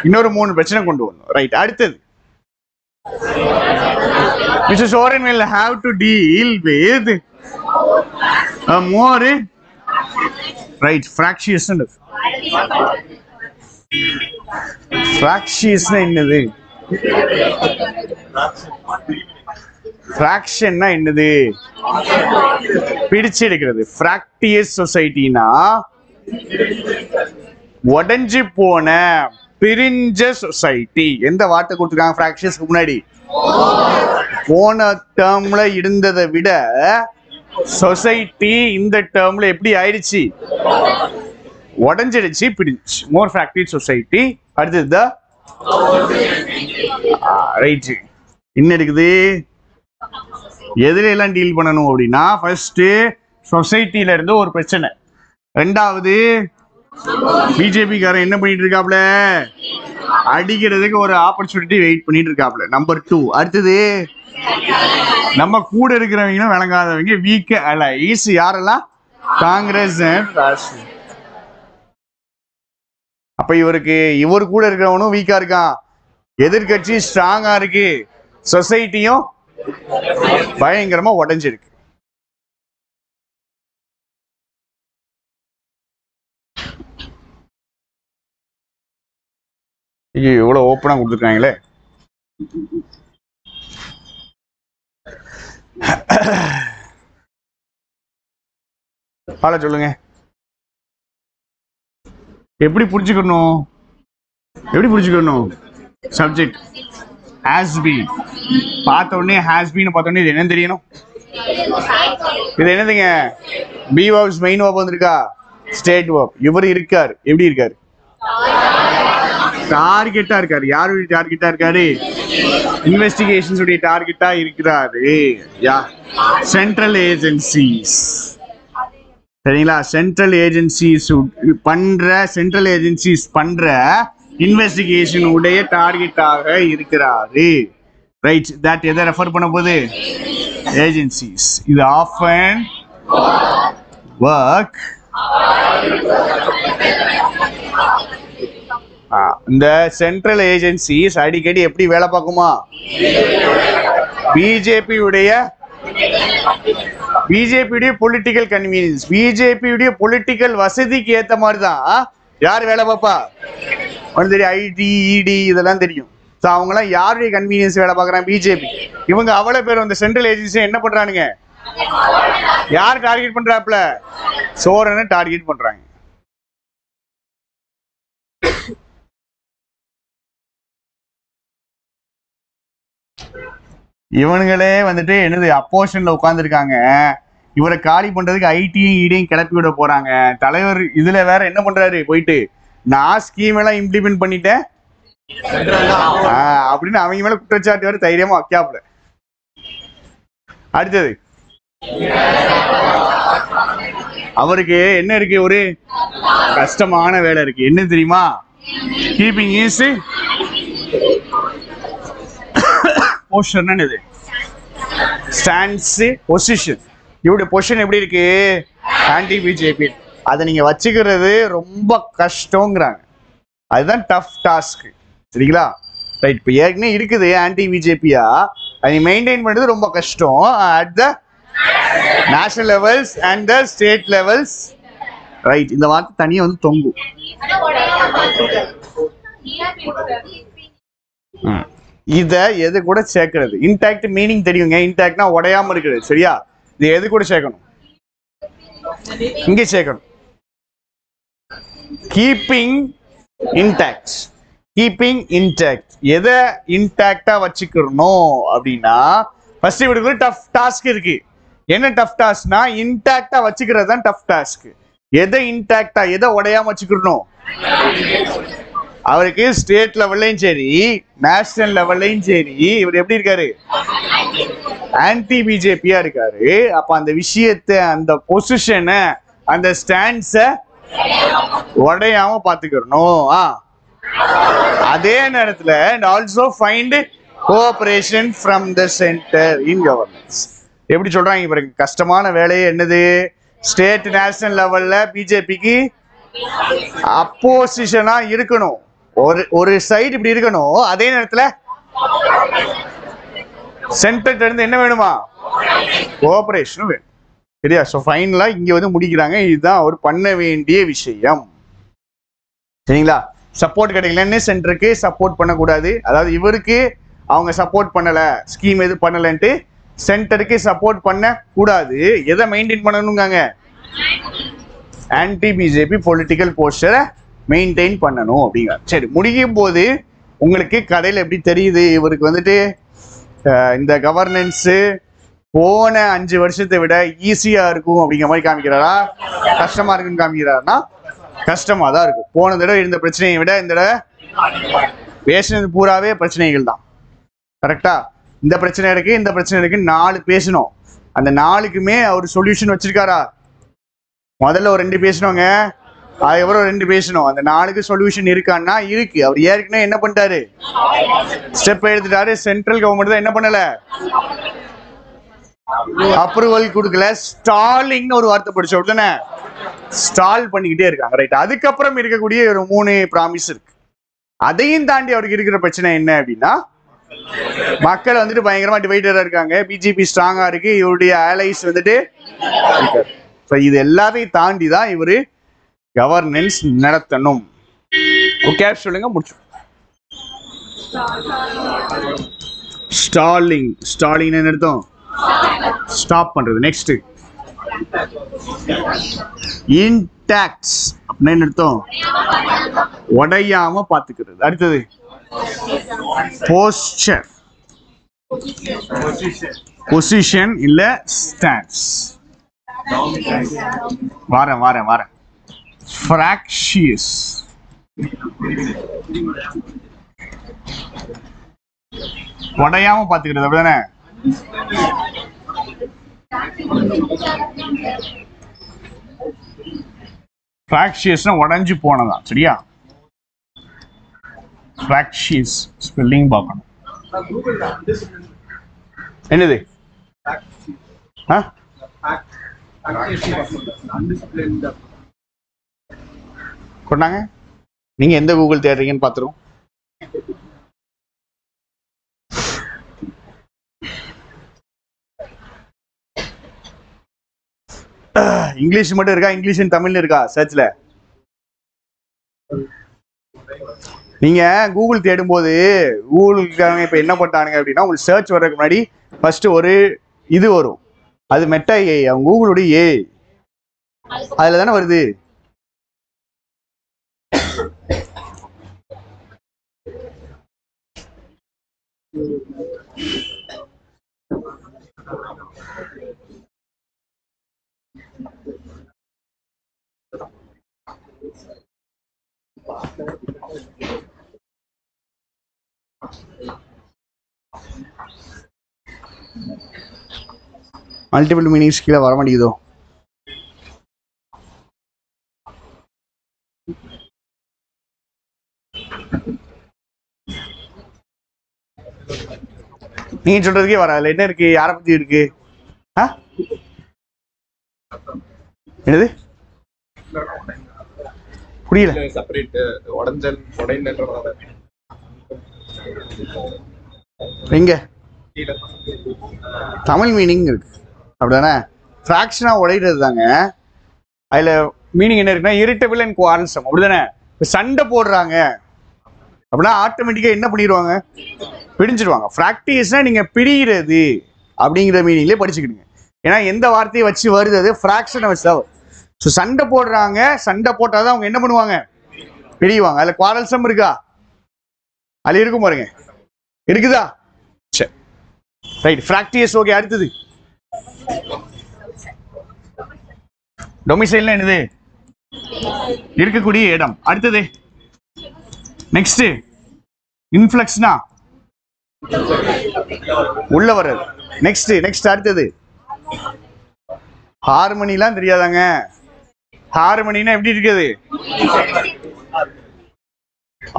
இன்னொரு 3 பிரச்சனை கொண்டு வந்தோம். ரைட், அடுத்தது Mr. Soren will have to deal with a more right fractious. Fractious என்னது? ஃபிராக்ஷன்னா என்னது? பிரிச்சு எடுக்கிறது. ஃபிராக்டியஸ் சொசைட்டினா உடைஞ்சு போன பிரிஞ்ச சொசைட்டி. எந்த வார்த்தை கொடுத்துருக்காங்க ஃபிராக்ஷன்ஸ்க்கு முன்னாடி? போன டேர்ம்ல இருந்ததை விட சொசைட்டி இந்த டேர்ம்ல எப்படி ஆயிடுச்சு? உடஞ்சிடுச்சு, பிரிஞ்சு. மோர் ஃபிராக்டியஸ் சொசைட்டி. அடுத்தது ரைட். என்ன இருக்குது? எதுல எல்லாம் டீல் பண்ணணும் அப்படின்னா, ஃபர்ஸ்ட் சொசைட்டில இருந்து ஒரு பிரச்சனை. ரெண்டாவது பிஜேபி காரன் என்ன பண்ணிட்டு இருக்காப்ல? அடிக்கிறதுக்கு ஒரு ஆப்பர்ச்சுனிட்டி வெயிட் பண்ணிட்டு இருக்காப்ல. நம்பர் 2. அடுத்தது நம்ம கூட இருக்கிறவங்களும் விளங்காதவங்க, வீக் அலைஸ். யாரெல்லாம்? காங்கிரஸ். அப்ப இவர் கூட இருக்கிறவனும் வீக்கா இருக்கான், எதிர்கட்சி ஸ்ட்ராங்கா இருக்கு, சொசைட்டியும் பயங்கரமா உடைஞ்சிருக்கு. இவ்வளவு ஓப்பனா கொடுத்துருக்காங்களே. சொல்லுங்க, எப்படி புரிஞ்சுக்கணும்? சப்ஜெக்ட் ஹாஸ் பீன் பார்த்த உடனே, ஹாஸ் பீன் பார்த்த உடனே இது என்ன தெரியணும்? இது என்னதுங்க? பி வர்ப்ஸ் மெயின் வர்ப் வந்திருக்கா, ஸ்டேட் வர்ப். இவர் இருக்கார், எப்படி இருக்காரு? டார்கெட்டா இருக்காரு. யாருடைய டார்கெட்டா இருக்காரு? இன்வெஸ்டிகேஷன்ஸ் உடைய டார்கெட்டா இருக்கிறாரு. Central agencies. சரிங்களா? சென்ட்ரல் ஏஜென்சிஸ் பண்ற இன்வெஸ்டிகேஷன் உடைய டார்கெட்டாக இருக்கிறாரு. ரைட். தட் எதை ரெஃபர் பண்ண போகுது? ஏஜென்சிஸ். இது ஆஃபன் ஒர்க். இந்த சென்ட்ரல் ஏஜென்சிஸ் அடிக்கடி எப்படி வேலை பார்க்குமா? பிஜேபியுடைய பொலிட்டிக்கல் கன்வீனியன்ஸ், பிஜேபியுடைய பொலிட்டிக்கல் வசதிக்கு ஏத்த மாதிரி தான் யார் வேலை பார்ப்பா? தெரியும், ஐடி, இடி இதெல்லாம் தெரியும். அவங்க எல்லாம் யாருடைய கன்வீனியன்ஸ் வேலை பார்க்கறாங்க? பிஜேபி. இவங்க அவ்வளவு பேர் இந்த சென்ட்ரல் ஏஜென்சி என்ன பண்றானுங்க? யார் டார்கெட் பண்றாப்ல? சோரனை டார்கெட் பண்றாங்க. இவனுங்களே வந்துட்டு என்னது அப்போசிஷன்ல உட்கார்ந்துருக்காங்க. இவரை காலி பண்றதுக்கு ஐடியும் இடியும் கிளப்பி விட போறாங்க. தலைவர் இதுல வேற என்ன பண்றாரு? போயிட்டு நான் ஸ்கீம் எல்லாம் இம்ப்ளிமெண்ட் பண்ணிட்டேன் அப்படின்னு அவங்க மேல குற்றச்சாட்டு வேற தைரியமா வைக்காப்ல. அடுத்தது அவருக்கு என்ன இருக்கு? ஒரு கஷ்டமான வேலை இருக்கு. என்ன தெரியுமா? Keeping is position. இது ஸ்டாண்ட்ஸ் பொசிஷன். இவருடைய பொசிஷன் எப்படி இருக்கு? Anti BJP. அதை நீங்க வச்சுக்கிறது ரொம்ப கஷ்டங்கிறாங்க. அதுதான் டஃப் டாஸ்க். சரிங்களா? ரைட். இப்போ ஏற்கனவே இருக்குது ஆன்டி பிஜேபியா, அதை மெயின்டைன் பண்றது ரொம்ப கஷ்டம். At the national levels and the state levels. Right. இந்த வார்த்தை தனியா வந்து தொங்கும். இத எது கூட சேர்க்கிறது? இன்டாக்ட் மீனிங் தெரியுங்க. இன்டாக்ட்னா உடையாம இருக்கிறது. சரியா? இது எது கூட சேர்க்கணும்? இங்க சேர்க்கணும். Keeping intact. Keeping intact. எதை இன்டாக்டா வச்சுக்கணும் அப்படின்னா, ஃபர்ஸ்ட் இவருக்கு ஒரு டஃப் டாஸ்க் இருக்கு. என்ன டஃப் டாஸ்க்னா, இன்டாக்டா வச்சுக்கிறது தான் டஃப் டாஸ்க். எதை இன்டாக்டா, எதை உடையாம வச்சுக்கணும்? அவருக்கு ஸ்டேட் லெவல்லையும் சரி, நேஷனல் லெவல்லையும் சரி, இவர் எப்படி இருக்காரு? ஆன்டி பிஜேபியா இருக்காரு. அப்ப அந்த விஷயத்தை, அந்த பொசிஷனை, அந்த ஸ்டாண்ட்ஸ உடையாம பாத்துக்கணும். அதே நேரத்துல also find cooperation from the centre in governance. எப்படி சொல்றாங்க இவருக்கு? கஷ்டமான வேலையே என்னது? ஸ்டேட் நேஷனல் லெவல்ல பிஜேபிக்கு அப்போசிஷனா இருக்கணும். ஒரு சைடு இப்படி இருக்கணும். அதே நேரத்துல சென்டர்ல இருந்து என்ன வேணுமா? கோஆபரேஷன் வேணும். சரியா? சோ ஃபைனலா இங்க வந்து முடிக்கிறாங்க. இதுதான் அவர் பண்ண வேண்டிய விஷயம். சரிங்களா? சப்போர்ட் கிடைக்கலன்னு சென்டருக்கு சப்போர்ட் பண்ணக்கூடாது. அதாவது இவருக்கு அவங்க சப்போர்ட் பண்ணல, ஸ்கீம் எது பண்ணலன்ட்டு சென்டருக்கு சப்போர்ட் பண்ண கூடாது. எதை மெயின்டைன் பண்ணணுங்காங்க? ஆன்டி பிஜேபி பொலிட்டிக்கல் போஸ்டரை மெயின்டைன் பண்ணணும் அப்படிங்க. சரி, முடியும் போது உங்களுக்கு கதையில் எப்படி தெரியுது இவருக்கு வந்துட்டு இந்த கவர்னன்ஸு போன 5 வருஷத்தை விட ஈஸியா இருக்கும் அப்படிங்கிற மாதிரி காமிக்கிறாரா, கஷ்டமா இருக்குன்னு காமிக்கிறாருன்னா கஷ்டமா தான் இருக்கும். போன தடவை இருந்த பிரச்சனையை விட இந்த தடவை பேசினது பூராவே பிரச்சனைகள் தான். கரெக்டா? இந்த பிரச்சனை இருக்கு, இந்த பிரச்சனை இருக்கு, 4 பேசணும். அந்த 4க்குமே அவர் சொல்யூஷன் வச்சிருக்காரா? முதல்ல ஒரு 2 பேசணுங்க, அதுக்கப்புறம் 2 பேசணும். அந்த 4க்கு சொல்யூஷன் இருக்கான்னா இருக்கு. அவர் ஏற்கனவே என்ன பண்ணிட்டாரு, ஸ்டெப் எடுத்துட்டாரு. சென்ட்ரல் கவர்மெண்ட் தான் என்ன பண்ணல, அப்ரூவல் கொடுக்கல. ஸ்டாலிங் ஒரு வார்த்தை படிச்ச உடனே ஸ்டால் பண்ணிக்கிட்டே இருக்காங்க. ரைட், அதுக்கப்புறம் இருக்கக்கூடிய ஒரு 3 ப்ராமிஸ் இருக்கு. அதையும் தாண்டி அவருக்கு இருக்கிற பிரச்சனை என்ன அப்படின்னா, மக்கள் வந்துட்டு பயங்கரமா டிவைடரா இருக்காங்க. பிஜேபி ஸ்ட்ராங்கா இருக்கு, இவருடைய அலைஸ் வந்துட்டு இது எல்லாத்தையும் தாண்டி தான் இவரு கவர்னன்ஸ் நடத்தணும். ஓகே சொல்லுங்க, முடிச்சு. ஸ்டாலிங், ஸ்டாலிங் என்ன அர்த்தம்? ஸ்டாப் பண்றது. நெக்ஸ்ட் இன்டாக்ட்ஸ் அப்படின்னா என்ன அர்த்தம்? உடையாம பாத்துக்கிறது. அடுத்தது போஸ்டர், பொசிஷன் இல்ல ஸ்டாண்ட்ஸ். வாரேன் வாரேன் வாரேன். ஃப்ராக்ஷியஸ், உடையாம பாத்துக்கிறது அப்படிதானே? ஃப்ராக்ஷியஸ்னா உடைஞ்சு போனதா, சரியா? ஃப்ராக்ஷியஸ் ஸ்பெல்லிங் பார்க்கணும். என்னது? கொண்டாங்க, நீங்க எந்த கூகுள் தேடுறீங்கன்னு பாத்துருவோம். இங்கிலீஷ் மட்டும் இருக்கா, இங்கிலீஷ் தமிழ்ல இருக்கா சர்ச்ல? நீங்க கூகுள் தேடும் போது கூகுளுக்காரங்க இப்ப என்ன பண்றானுங்க அப்படின்னா, உங்களுக்கு சர்ச் வர்றதுக்கு முன்னாடி ஃபர்ஸ்ட் ஒரு இது வரும், அது மெட்டா ஏ, அவங்க கூகுளுடைய ஏ, அதுல தானே வருது. மல்டிபிள் மீனிங்ஸ் கீழே வர மாட்டேங்குதோ? நீங்க சொல்றதுக்கே வர, அதுல என்ன இருக்கு, யாரை பத்தி இருக்கு? என்னது புரியல? எங்க தமிழ் மீனிங் இருக்கு அப்படிதானே? ஃபிராக்ஷனா உடைகிறது தாங்க. அதுல மீனிங் என்ன இருக்குன்னா, இரிட்டபிள் அண்ட் குவாரல்சம் அப்படிதானே? சண்டை போடுறாங்க அப்படின்னா ஆட்டோமேட்டிக்கா என்ன பண்ணிடுவாங்க, பிடிஞ்சிடுவாங்க. ஃப்ராக்டிஸ்னா நீங்க பிரிகிறது அப்படிங்கிற மீனிங்லேயே படிச்சுக்கிடுங்க. ஏன்னா எந்த வார்த்தையை வச்சு வருது, அது ஃப்ராக்ஷனை வச்சு தான். ஸோ சண்டை போடுறாங்க, சண்டை போட்டாதான் அவங்க என்ன பண்ணுவாங்க, பிரிவாங்க. அதுல குவாரல்சம் இருக்கா? அதுல இருக்கும் பாருங்க, இருக்குதா? சரி, ரைட், ஃப்ராக்டிஸ். ஓகே, அடுத்தது டொமிசைல்னா என்னது? இருக்கக்கூடிய இடம். அடுத்தது நெக்ஸ்ட் இன்ஃப்ளக்ஸ்னா உள்ள வர்றது. நெக்ஸ்ட் நெக்ஸ்ட் அடுத்தது ஹார்மனிலாம் தெரியாதாங்க? ஹார்மனினா எப்படி இருக்குது?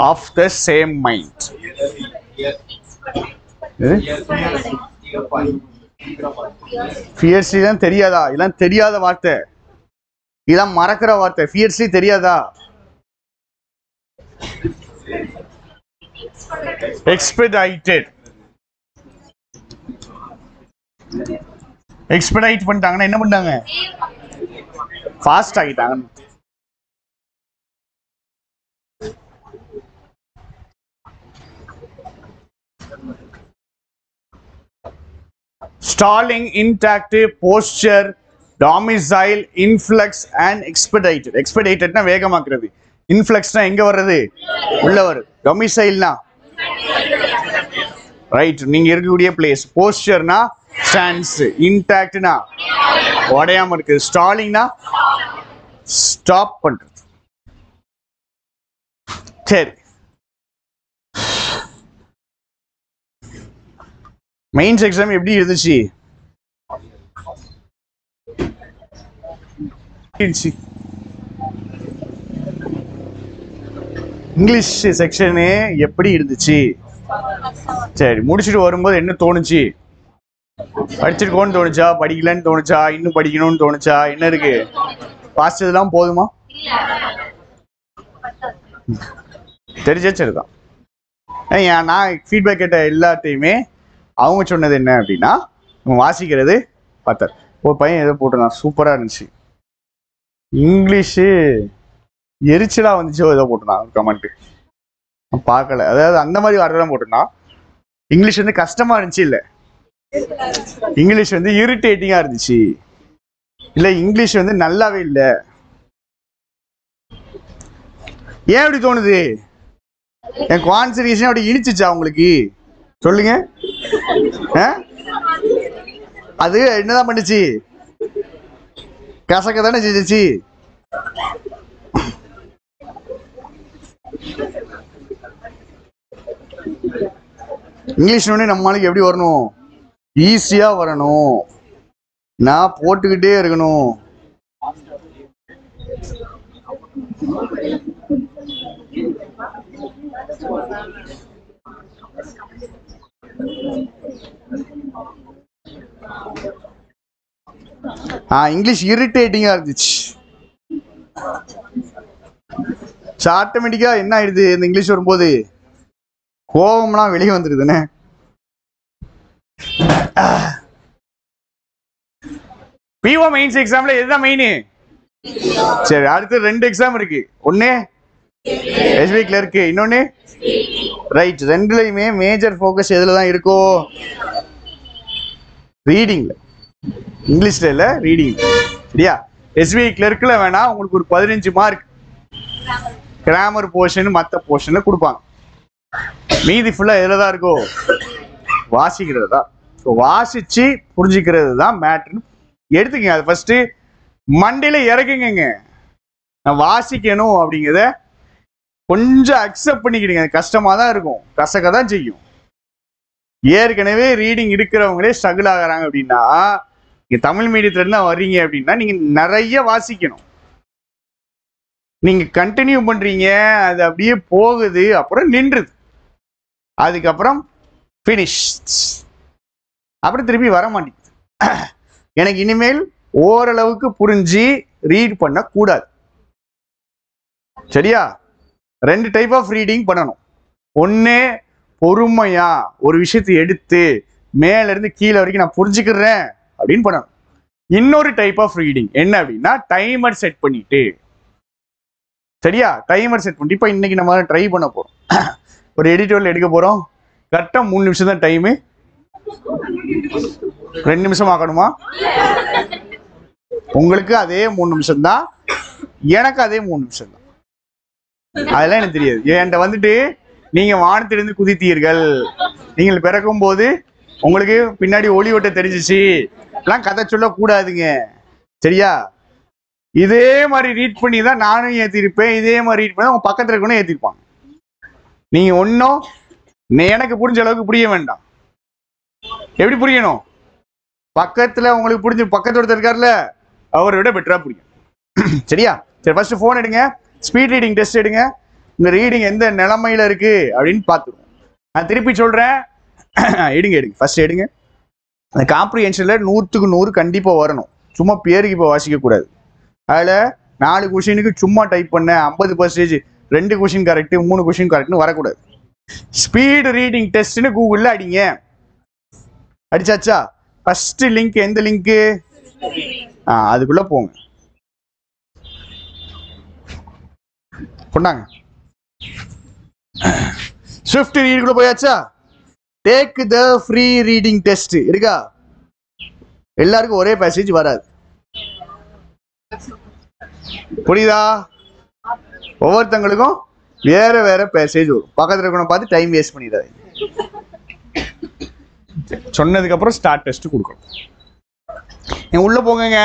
Of the same mind. Fiercely தான் தெரியாதா? இதெல்லாம் தெரியாத வார்த்தை, இதெல்லாம் மறக்கிற வார்த்தை. ஃபியர்ஸ்லி தெரியாதா? எக்ஸ்பெடைட்டட். எக்ஸ்பெடைட் பண்ணிட்டாங்கன்னா என்ன பண்ணாங்க? ஃபாஸ்ட் ஆகிட்டாங்க. Stalling, inductive, poster, domicile, influx and expedited. எக்ஸ்பெடைட்டட்னா வேகமாக்குறது, இன்ஃப்ளக்ஸ்னா எங்க வர்றது, உள்ள வரும். டொமிசைல்னா ரைட் நீங்க இருக்கக்கூடிய பிளேஸ். போஸ்டர்னா ஸ்டாண்ட்ஸ், இன்டாக்ட்னா உடையாம இருக்கு, ஸ்டாலிங்னா ஸ்டாப் பண்றது. சரி, மெயின்ஸ் எக்ஸாம் எப்படி இருந்துச்சு? இங்கிலீஷ் செக்ஷனு எப்படி இருந்துச்சு? சரி, முடிச்சுட்டு வரும்போது என்ன தோணுச்சு? படிச்சிருக்கோன்னு தோணுச்சா, படிக்கலன்னு தோணுச்சா, இன்னும் படிக்கணும்னு தோணுச்சா, என்ன இருக்கு? வாசிச்சதெல்லாம் போதுமா? தெரிஞ்சா சரிதான். நான் ஃபீட்பேக் கேட்ட எல்லாத்தையுமே அவங்க சொன்னது என்ன அப்படின்னா, நம்ம வாசிக்கிறது பத்தர். ஒரு பையன் எதை போட்டுருந்தான், சூப்பராக இருந்துச்சு, இங்கிலீஷு எரிச்சலாக வந்துச்சோ ஏதோ போட்டுருந்தான் கமெண்ட்டு, பார்க்கல. அதாவது அந்த மாதிரி வார்த்தைலாம் போட்டிருந்தான். இங்கிலீஷ் வந்து கஷ்டமா இருந்துச்சு இல்லை, இங்கிலீஷ் வந்து இரிட்டேட்டிங்கா இருந்துச்சு, இல்ல இங்கிலீஷ் வந்து நல்லாவே இல்லை. ஏன் அப்படி தோணுது? என் கான்சன்ட்ரேஷன் அப்படி இனிச்சுச்சா உங்களுக்கு? சொல்லுங்க. அது என்னதான் பண்ணுச்சு? கசக்க தானே செஞ்சிச்சு. இங்கிலீஷ் நம்மளுக்கு எப்படி வரணும்? ஈஸியா வரணும். நான் போட்டுக்கிட்டே இருக்கணும். இங்கிலீஷ் இரிட்டேட்டிங்கா இருந்துச்சு. ஆட்டோமேட்டிக்கா என்ன ஆயிடுது, இந்த இங்கிலீஷ் வரும்போது கோபம்லாம் வெளியே வந்துருதுன்னு. பிஓ மெயின்ஸ் எக்ஸாம்ல எதுதான் மெயின்? சரி, அடுத்து 2 எக்ஸாம் இருக்கு. ஒன்னு எஸ்பி கிளர்க், இன்னொன்னு ரைட். ரெண்டுலயுமே மேஜர் ஃபோக்கஸ் எதுல தான் இருக்கோ? ரீடிங்ல. இங்கிலீஷ்ல இல்ல, ரீடிங். சரியா? எஸ்பி கிளர்க்ல வேணா உங்களுக்கு ஒரு 15 மார்க் கிராமர் போர்ஷன் மற்ற போர்ஷன்ல கொடுப்பாங்க. மீதி ஃபுல்லா எதுல தான் இருக்கோ? வாசிக்கிறது தான். வாசிச்சு புரிஞ்சுக்கிறது தான் மேட்ருன்னு எடுத்துக்கங்க. அது ஃபர்ஸ்ட் மண்டையில இறக்குங்க. நான் வாசிக்கணும் அப்படிங்கிறத கொஞ்சம் அக்செப்ட் பண்ணிக்கிடுங்க. அது கஷ்டமா தான் இருக்கும், கசக்க தான் செய்யும். ஏற்கனவே ரீடிங் இருக்கிறவங்களே ஸ்ட்ரகிள் ஆகிறாங்க அப்படின்னா, நீங்க தமிழ் மீடியத்துல இருந்து வர்றீங்க அப்படின்னா நீங்க நிறைய வாசிக்கணும். நீங்க கண்டினியூ பண்றீங்க, அது அப்படியே போகுது, அப்புறம் நின்றுது, அதுக்கப்புறம் ஃபினிஷ், அப்புறம் திருப்பி வர மாட்டேங்குது. எனக்கு இனிமேல் ஓரளவுக்கு புரிஞ்சு ரீட் பண்ண கூடாது. சரியா? 2 டைப் ஆஃப் ரீடிங் பண்ணணும். ஒன்னு பொறுமையா ஒரு விஷயத்தை எடுத்து மேல இருந்து கீழே வரைக்கும் நான் புரிஞ்சுக்கிறேன் அப்படின்னு பண்ணணும். இன்னொரு டைப் ஆஃப் ரீடிங் என்ன அப்படின்னா, டைமர் செட் பண்ணிட்டு. சரியா? டைமர் செட் பண்ணி இப்ப இன்னைக்கு நம்ம ட்ரை பண்ண போறோம். ஒரு எடிட்டோரியல் எடுக்க போறோம். கரெக்டா 3 நிமிஷம் தான் டைமு. 2 நிமிஷம் ஆகணுமா? உங்களுக்கு அதே 3 நிமிஷம் தான், எனக்கு அதே 3 நிமிஷம் தான். அதெல்லாம் எனக்கு தெரியாது. என்கிட்ட வந்துட்டு நீங்க வானத்திலிருந்து குதித்தீர்கள், நீங்கள் பிறக்கும் போது உங்களுக்கு பின்னாடி ஒளி ஓட்ட தெரிஞ்சிச்சு எல்லாம் கதை சொல்ல கூடாதுங்க. சரியா? இதே மாதிரி ரீட் பண்ணி தான் நானும் ஏற்றிருப்பேன். இதே மாதிரி ரீட் பண்ணி உங்க பக்கத்துல இருக்கணும் ஏற்றிருப்பாங்க. நீங்க ஒன்றும் எனக்கு புரிஞ்ச அளவுக்கு புரிய வேண்டாம். எப்படி புரியணும்? பக்கத்துல உங்களுக்கு புரிஞ்சு பக்கத்து ஒருத்தர் இருக்காருல்ல, அவரை விட பெட்டரா புரியும். சரியா? சரி, ஃபர்ஸ்ட் போன் எடுங்க, ஸ்பீட் ரீடிங் டெஸ்ட் எடுங்க. இந்த ரீடிங் எந்த நிலைமையில இருக்கு அப்படின்னு பார்த்துருவோம். நான் திருப்பி சொல்றேன், எடுங்க ஃபர்ஸ்ட் எடுங்க. அந்த காம்ப்ரிஹென்ஷன்ல 100க்கு 100 கண்டிப்பா வரணும். சும்மா பேருக்கு இப்போ வாசிக்க கூடாது. அதுல 4 கொஸ்டினுக்கு சும்மா டைப் பண்ண 50%, 2 கொஸ்டின் கரெக்ட், 3 கொஸ்டின் கரெக்ட்னு வரக்கூடாது. ஸ்பீட் ரீடிங் டெஸ்ட்னு கூகுள்ல அடிங்க. அடிச்சாச்சா? ஃபர்ஸ்ட் லிங்க் எந்த லிங்க்? அதுக்குள்ள போங்க. கொண்டாங்க. ஸ்விஃப்ட் ரீடுக்குள்ள போயாச்சா? Take the free reading test இருக்கா? எல்லாருக்கும் ஒரே பேசேஜ் வராது. புரியுதா? ஒவ்வொருத்தங்களுக்கும் வேற வேற பேசேஜ் வரும். பக்கத்துல இருக்கணும் பார்த்து டைம் வேஸ்ட் பண்ணிடாது. சொன்னதுக்கு அப்புறம் ஸ்டார்ட் டெஸ்ட் கொடுக்கணும். உள்ள போங்க.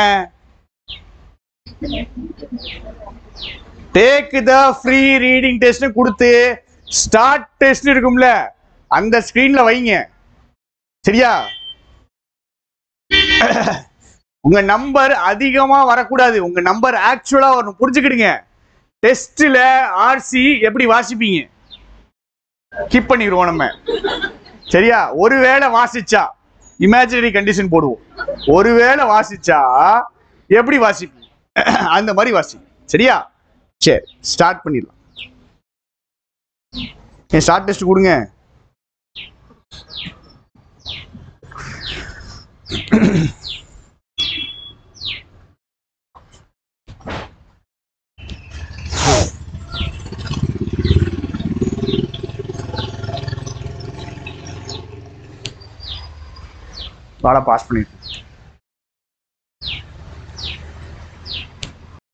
Take the free reading test கொடுத்து ஸ்டார்ட் டெஸ்ட் இருக்கும்ல அந்த ஸ்கிரீன்ல வைங்க. சரியா? உங்க நம்பர் அதிகமா வரக்கூடாது. உங்க நம்பர் ஆக்சுவலா வரணும். புரிஞ்சுக்கிடுங்க. டெஸ்ட்ல ஆர்சி எப்படி வாசிப்பீங்க கீப் பண்ணிடுவோம் நம்ம. சரியா? ஒருவேளை வாசிச்சா இமேஜினரி கண்டிஷன் போடுவோம். ஒருவேளை வாசிச்சா எப்படி வாசிப்பீங்க அந்த மாதிரி வாசி. சரியா? சரி, ஸ்டார்ட் பண்ணிடலாம். ஸ்டார்ட் டெஸ்ட் கொடுங்க. பாஸ் பண்ணிட்டு